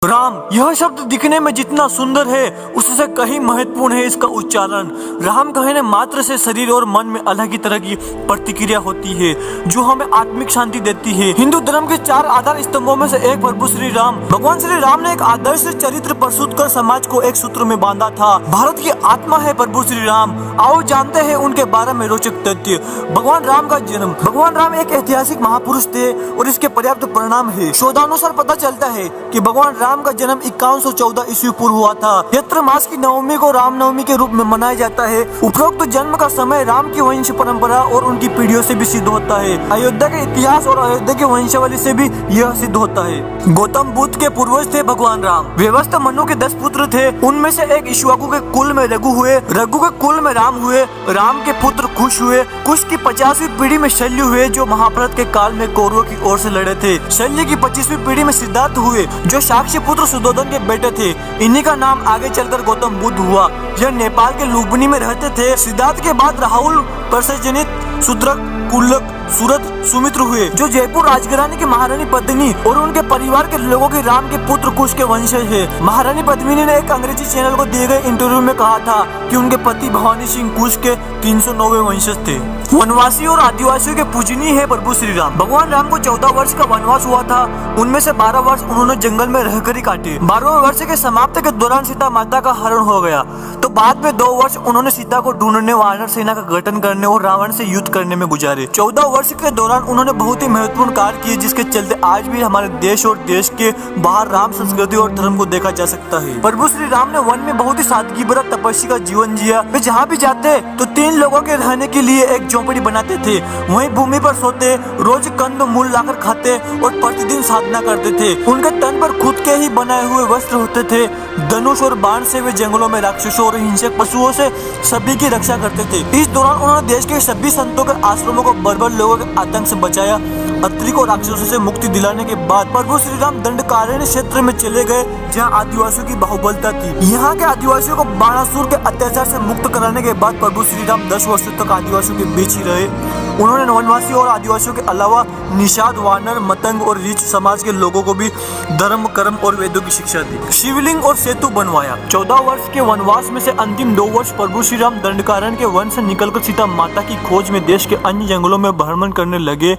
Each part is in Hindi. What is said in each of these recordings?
राम यह शब्द दिखने में जितना सुंदर है उससे कहीं महत्वपूर्ण है इसका उच्चारण। राम कहने मात्र से शरीर और मन में अलग ही तरह की प्रतिक्रिया होती है जो हमें आत्मिक शांति देती है। हिंदू धर्म के 4 आधार स्तंभों में से एक प्रभु श्री राम। भगवान श्री राम ने एक आदर्श चरित्र प्रस्तुत कर समाज को एक सूत्र में बांधा था। भारत की आत्मा है प्रभु श्री राम। आओ जानते हैं उनके बारे में रोचक तथ्य। भगवान राम का जन्म। भगवान राम एक ऐतिहासिक महापुरुष थे और इसके पर्याप्त परिणाम है। शोधानुसार पता चलता है कि भगवान राम का जन्म 5114 ईस्वी पूर्व हुआ था। चैत्र मास की नवमी को रामनवमी के रूप में मनाया जाता है। उपरोक्त जन्म का समय राम की वंश परंपरा और उनकी पीढ़ियों से भी सिद्ध होता है। अयोध्या के इतिहास और अयोध्या की वंशावली से भी यह सिद्ध होता है। गौतम बुद्ध के पूर्वज थे भगवान राम। व्यवस्थ मनु के 10 पुत्र थे। उनमें से एक इक्ष्वाकु के कुल में रघु हुए, रघु के कुल में राम हुए, राम के पुत्र कुश हुए, कुश की 50वीं पीढ़ी में शल्य हुए जो महाभारत के काल में कौरवों की ओर से लड़े थे। शल्य की 25वीं पीढ़ी में सिद्धार्थ हुए जो साक्षी पुत्र सुद्धोधन के बेटे थे। इन्हीं का नाम आगे चलकर गौतम बुद्ध हुआ। यह नेपाल के लुम्बिनी में रहते थे। सिद्धार्थ के बाद राहुल परसेजनित शूद्रक कुल्लक सूरत सुमित्र हुए जो जयपुर राजघराने की महारानी पद्मिनी और उनके परिवार के लोगों के राम के पुत्र कुश के वंशज है। महारानी पद्मिनी ने एक अंग्रेजी चैनल को दिए गए इंटरव्यू में कहा था कि उनके पति भवानी सिंह कुश के 390 वंशज थे। वनवासी और आदिवासियों के पूजनीय है प्रभु श्री राम। भगवान राम को 14 वर्ष का वनवास हुआ था। उनमें से 12 वर्ष उन्होंने जंगल में रहकर ही काटे। 12वें वर्ष के समाप्ति के दौरान सीता माता का हरण हो गया तो बाद में 2 वर्ष उन्होंने सीता को ढूंढने, वानर सेना का गठन करने और रावण से युद्ध करने में गुजारे। 14 वर्ष के दौरान उन्होंने बहुत ही महत्वपूर्ण कार्य किए जिसके चलते आज भी हमारे देश और देश के बाहर राम संस्कृति और धर्म को देखा जा सकता है। प्रभु श्री राम ने वन में बहुत ही सादगी भरा तपस्या का जीवन जिया। वे जहाँ भी जाते तो 3 लोगों के रहने के लिए एक झोपड़ी बनाते थे। वहीं भूमि पर सोते, रोज कंद मूल लाकर खाते और प्रतिदिन साधना करते थे। उनके तन पर खुद के ही बनाए हुए वस्त्र होते थे। धनुष और बाण से वे जंगलों में राक्षसों और हिंसक पशुओं से सभी की रक्षा करते थे। इस दौरान उन्होंने देश के सभी संतों के आश्रमों को बर्बर लोगों के आतंक से बचाया। अत्रि को राक्षसों से मुक्ति दिलाने के बाद प्रभु श्री राम दंडकारण्य क्षेत्र में चले गए जहां आदिवासियों की बाहुबलता थी। यहाँ के आदिवासियों को बाणासुर के अत्याचार से मुक्त कराने के बाद प्रभु श्री राम 10 वर्षों तक आदिवासियों के बीच ही रहे। उन्होंने वनवासी और आदिवासियों के अलावा निषाद, वानर, मतंग और रीछ समाज के लोगों को भी धर्म, कर्म और वेदों की शिक्षा दी। शिवलिंग और सेतु बनवाया। 14 वर्ष के वनवास में से अंतिम 2 वर्ष प्रभु श्री राम दंडकारण्य के वन से निकलकर सीता माता की खोज में देश के अन्य जंगलों में भ्रमण करने लगे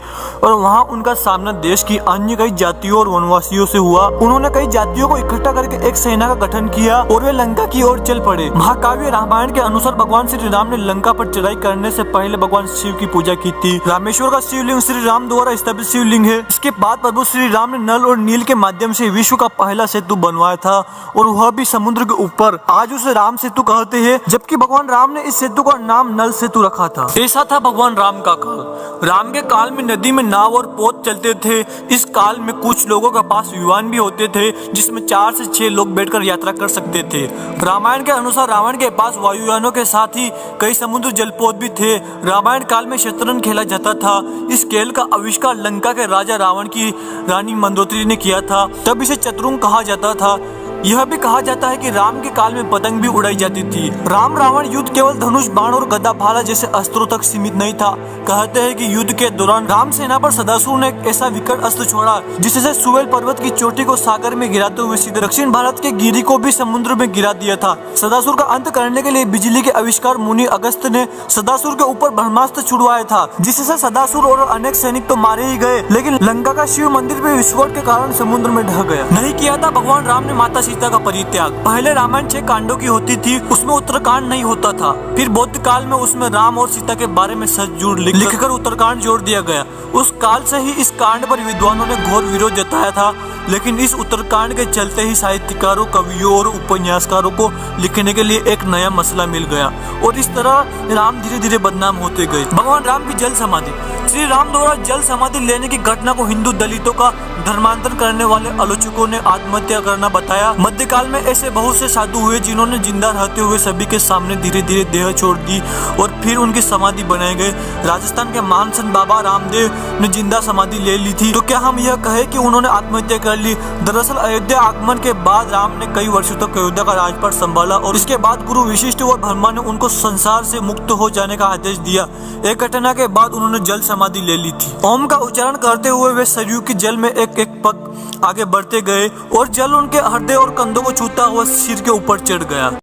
और वहाँ उनका सामना देश की अन्य कई जातियों और वनवासियों से हुआ। उन्होंने कई जातियों को इकट्ठा करके एक सेना का गठन किया और वे लंका की ओर चल पड़े। महाकाव्य रामायण के अनुसार भगवान श्री राम ने लंका पर चढ़ाई करने से पहले भगवान शिव की पूजा की थी। रामेश्वर का शिवलिंग श्री राम द्वारा स्थापित शिवलिंग है। इसके बाद प्रभु श्री राम ने नल और नील के माध्यम से विश्व का पहला सेतु बनवाया था और वह भी समुद्र के ऊपर। आज उसे राम सेतु कहते हैं जबकि भगवान राम ने इस सेतु का नाम नल सेतु रखा था। ऐसा था भगवान राम का काल। राम के काल में नदी में नाव और पोत चलते थे। इस काल में कुछ लोगों के पास विमान भी होते थे जिसमें 4 से 6 लोग बैठकर यात्रा कर सकते थे। रामायण के अनुसार रावण के पास वायुयानों के साथ ही कई समुद्र जलपोत भी थे। रामायण काल में शतरंज खेला जाता था। इस खेल का आविष्कार लंका के राजा रावण की रानी मंदोदरी ने किया था। तब इसे चतुरंग कहा जाता था। यह भी कहा जाता है कि राम के काल में पतंग भी उड़ाई जाती थी। राम रावण युद्ध केवल धनुष, बाण और गदा भाला जैसे अस्त्रों तक सीमित नहीं था। कहते हैं कि युद्ध के दौरान राम सेना पर सदासुर ने एक ऐसा विकट अस्त्र छोड़ा जिससे सुवेल पर्वत की चोटी को सागर में गिराते हुए सीधे दक्षिण भारत के गिरी को भी समुद्र में गिरा दिया था। सदासुर का अंत करने के लिए बिजली के आविष्कार मुनि अगस्त ने सदासुर के ऊपर ब्रह्मास्त्र छुड़वाया था जिससे सदासुर और अनेक सैनिक तो मारे ही गए लेकिन लंका का शिव मंदिर भी विस्फोट के कारण समुद्र में ढह गया। नहीं किया था भगवान राम ने माता सीता का परित्याग। पहले रामायण 6 कांडों की होती थी। उसमें उत्तरकांड नहीं होता था। फिर बौद्ध काल में उसमें राम और सीता के बारे में सच लिखकर उत्तरकांड जोड़ दिया गया। उस काल से ही इस कांड पर विद्वानों ने घोर विरोध जताया था लेकिन इस उत्तरकांड के चलते ही साहित्यकारों, कवियों और उपन्यासकारों को लिखने के लिए एक नया मसला मिल गया और इस तरह राम धीरे धीरे बदनाम होते गए। भगवान राम की जल समाधि। श्री राम द्वारा जल समाधि लेने की घटना को हिंदू दलितों का धर्मांतरण करने वाले आलोचकों ने आत्महत्या करना बताया। मध्यकाल में ऐसे बहुत से साधु हुए जिन्होंने जिंदा रहते हुए सभी के सामने धीरे धीरे देह छोड़ दी और फिर उनकी समाधि बनाई गई। राजस्थान के महान संत बाबा रामदेव ने जिंदा समाधि ले ली थी, तो क्या हम यह कहें कि उन्होंने आत्महत्या कर ली? दरअसल अयोध्या आगमन के बाद राम ने कई वर्षों तक अयोध्या का राजपाट संभाला और इसके बाद गुरु वशिष्ठ और ब्रह्मा ने उनको संसार से मुक्त हो जाने का आदेश दिया। एक घटना के बाद उन्होंने जल समाधि ले ली थी। ओम का उच्चारण करते हुए वे सरयू के जल में एक एक पग आगे बढ़ते गए और जल उनके हृदय और कंधों को छूता हुआ सिर के ऊपर चढ़ गया।